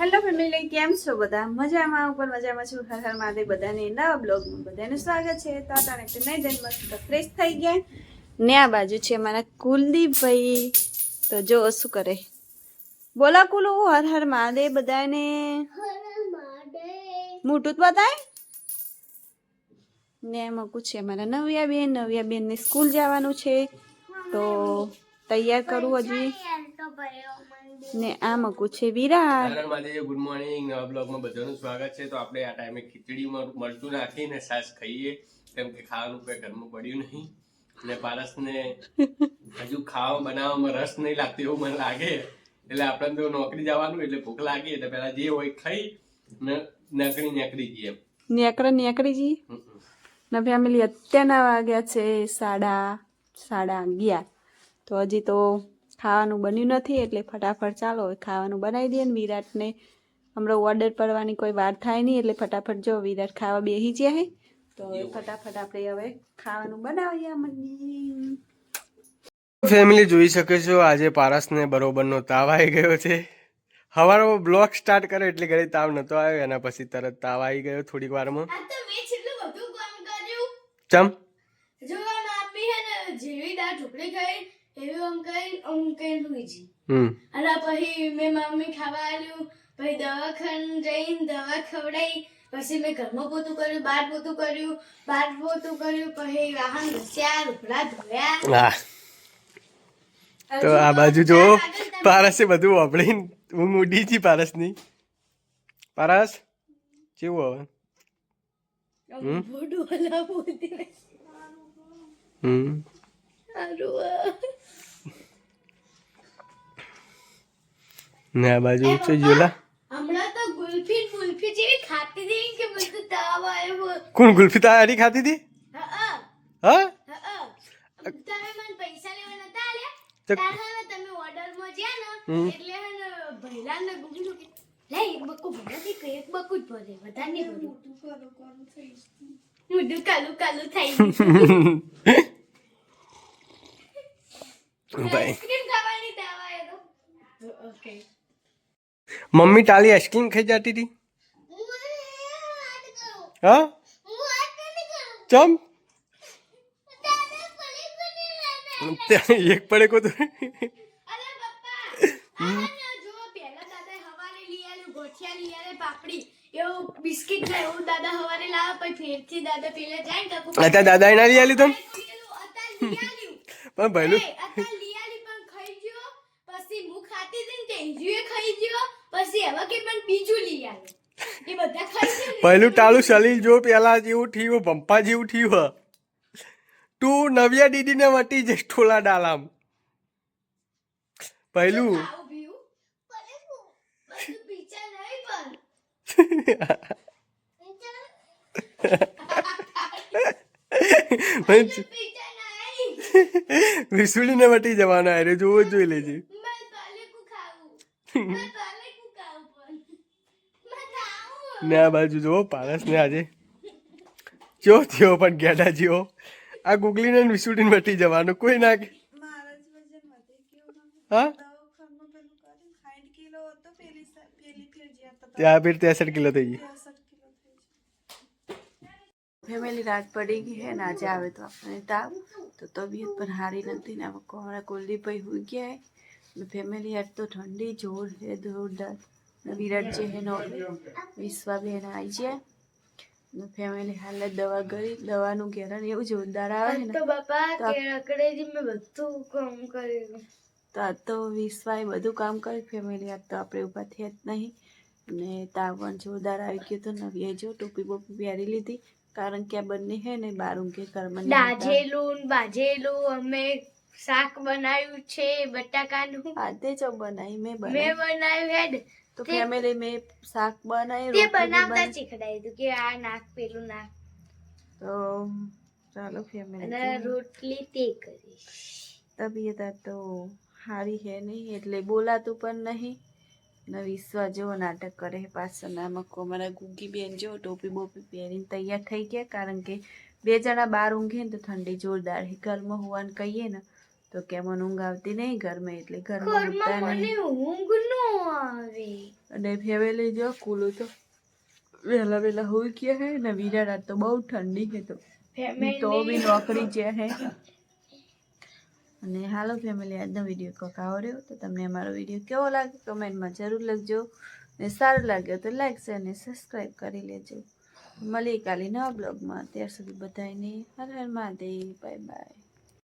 Hello family, કેમ છો બધા? મજામાં ઉપર મજામાં છું. હર હર મહાદેવ. બધાને નવા બ્લોગમાં બધાનું સ્વાગત છે. તો આટાણે તો નહીં જઈને મસ્ત ફ્રેશ થઈ ગયા ને. આ બાજુ છે મારા કુલદીપભાઈ. તો જો શું કરે, બોલા કુલુ હર હર મહાદેવ બધાને. મોટું જ બતાય ને. મકું છે મારા નવ્યા બેન ને સ્કૂલ જવાનું છે તો તૈયાર કરું હજી ને. આ મકું છે વિરાટ. Good morning. નવા બ્લોગમાં બધાનું સ્વાગત છે. તો આપણે આ ટાઈમે ખીચડીમાં મરચું નાખીને છાશ ખાઈએ, કેમ કે ખાવાનું કોઈ ઘરમાં પડ્યું નહીં ને પારસને હજુ ખાવા બનાવવામાં રસ નહીં લાગતો એવું મને લાગે. એટલે આપણે તો નોકરી જવાનું એટલે ભૂખ લાગી એટલે પેલા જે હોય ખાઈ ને નીકળી જઈએ. નીકળી જઈએ ને ફેમિલી. અત્યારના વાગ્યા છે 11:30. તો હજી તો ખાવાનું બન્યું નથી એટલે ફટાફટ ચાલો ખાવાનું બનાવી દઈએ ને. વિરાટને હમણાં ઓર્ડર પડવાની કોઈ વાર થાય નહીં એટલે ફટાફટ જો વિરાટ ખાવા બેસી જાય તો ફટાફટ આપણે હવે ખાવાનું બનાવીએ. ફેમિલી જોઈ શકે છો આજે પારસને બરોબરનો તાવ આવી ગયો છે. સવારમાં બ્લોગ સ્ટાર્ટ કરે એટલે ઘરે તાવ નતો આવ્યો, એના પછી તરત તાવ આવી ગયો થોડીક વારમાં. ચમ જેવી દાળ ઢોકળી ખાઈ એવી આમ કઈ લુઈજી અને પછી મેં મમ્મી ખાવા આલ્યું, પછી દવાખાને જઈને દવા ખવડાઈ, પછી મેં ઘરમાં પોતું કર્યું, બહાર પોતું કર્યું, પછી વાહન ઘસ્યા, રૂપડા ધોયા. તો આ બાજુ જો પારસે બધું વાપરીને ઊંઘ ઉડી છે પારસની. પારસ કેવું હવે ને આ બાજુ છે જોલા. હમણાં તો ગુલ્ફી જેવી ખાતી હતી કે બધું તાવ આવ્યો. કોણ ગુલ્ફી તારી ખાતી હતી? હા તમે મને પૈસા લેવા નતા આલ્યા તારા તમે ઓર્ડરમાં જ્યા ને એટલે હે ને ભૈલાને ગુગલું કે લે એક બક્કો ભરાતી કે એક બક્કો જ ભરે વધારે નહીં ભરે. મોઢું કાલું થઈ ગયું ભાઈ. આઈસ્ક્રીમ ખાવાની તાવ આવ્યો તો ઓકે. મમ્મી ટાલી આઈસ્ક્રીમ ખાઈ જતી હતી. હા ચમ એક પડે કો તો અરે પપ્પા આ જો પહેલા દાદા હવારે લઈ આલ્યું ગોઠિયા લઈ આલે પાપડી એવું બિસ્કિટ ને એવું દાદા હવારે લાવ પછી ફેરથી દાદા પેલે જાય ને કાકુ અતા દાદા એના લઈ આલી તમ પણ ભઈલું અતા લઈ આલી પણ ખાઈ ગયો, પછી હું ખાતી હતી ને તે ઈજુએ ખાઈ ગયો, પછી હવે કે પણ બીજું લઈ આલે એ બધા ખાઈ ગયો. પહેલું ટાળું સલીલ જો પેલા જેવું થયું, પંપા જેવું થયું. તું નવ્યા દીદીને વટી જઈશ ઠોલા ડાલામ. પહેલું ખાવું પીવું બધું પીચા નહીં પણ પીચા નહીં વિસુડીને વટી જવાના અરે જોવો જ જોઈ લેજે. મેં પાલેકું ખાવું પણ ને આ બાજુ જો પારસ ને આજે ચો થયો પણ ગેડા જેવો. આ ગુગલીને વિસુડીને વટી જવાનું કોઈ ના કે. હા ત્યાં ફેર 63 કિલો થઈ ગઈ. ફેમિલી રાત પડી ગઈ હે ને આજે આવે તો આપણને તાવ તો તબિયત પણ સારી નથી ને. અમારા કુલદીપભાઈ હોઈ ગયા હે ફેમિલી. આજ તો ઠંડી જોર છે જોરદાર. વિરાટ જે હે નો વિશ્વાબેન આવી જાય ને ફેમિલી હાલ દવા કરી. દવાનું ઘેરણ એવું જોરદાર આવે ને તો બાપા કે રકડેજી મેં બધું કામ કર્યું તો આ તો વિશ્વાએ બધું કામ કર્યું ફેમિલી. આજ તો આપણે ઊભા થયા જ નહીં ને તાવ પણ જોરદાર આવી ગયો તો. નવી જો ટોપી બોપી પહેરી લીધી કારણ કે આ બંને હે ને બાર ઊંઘે ઘરમાં. દાજેલું બાજેલું અમે શાક બનાવ્યું છે બટાકાનું. આજે જો બનાવી મેં બનાવ્યું હેડ તો ફેમિલી મેં શાક બનાવી તે બનાવતા શીખડાયું હતું કે આ નાખ પેલું નાખ તો ચાલો ફેમિલી. અને રોટલી તે કરી. તબિયત આ તો સારી હે નહીં એટલે બોલાતું પણ નહીં ને. વિશ્વા જેવો નાટક કરે પાછળ ના મકો. મારા ગુગી બેન જો ટોપી બોપી પહેરીને તૈયાર થઈ ગયા કારણ કે બે જણા બહાર ઊંઘે ને તો ઠંડી જોરદાર. ઘરમાં હોવાનું કહીએ ને તો કે મને ઊંઘ આવતી નહીં ઘરમાં, એટલે ઘરમાં મૂકતા નહીં. ઊંઘ નો આવે. અને ફેમિલી જો કુલું તો વહેલા વહેલા હોઈ ગયા હે ને વિરાટ તો બહુ ઠંડી છે તો બી નોકરી છે હે. અને હાલો ફેમિલી, આજનો વિડીયો કોક આવો રહ્યો. તો તમને અમારો વિડીયો કેવો લાગે કમેન્ટમાં જરૂર લખજો. ને સારું લાગ્યો તો લાઈક શેર અને સબસ્ક્રાઈબ કરી લેજો. મળીએ કાલે નવા બ્લોગમાં. ત્યાર સુધી બધાને હર હર મહાદેવ. Bye by.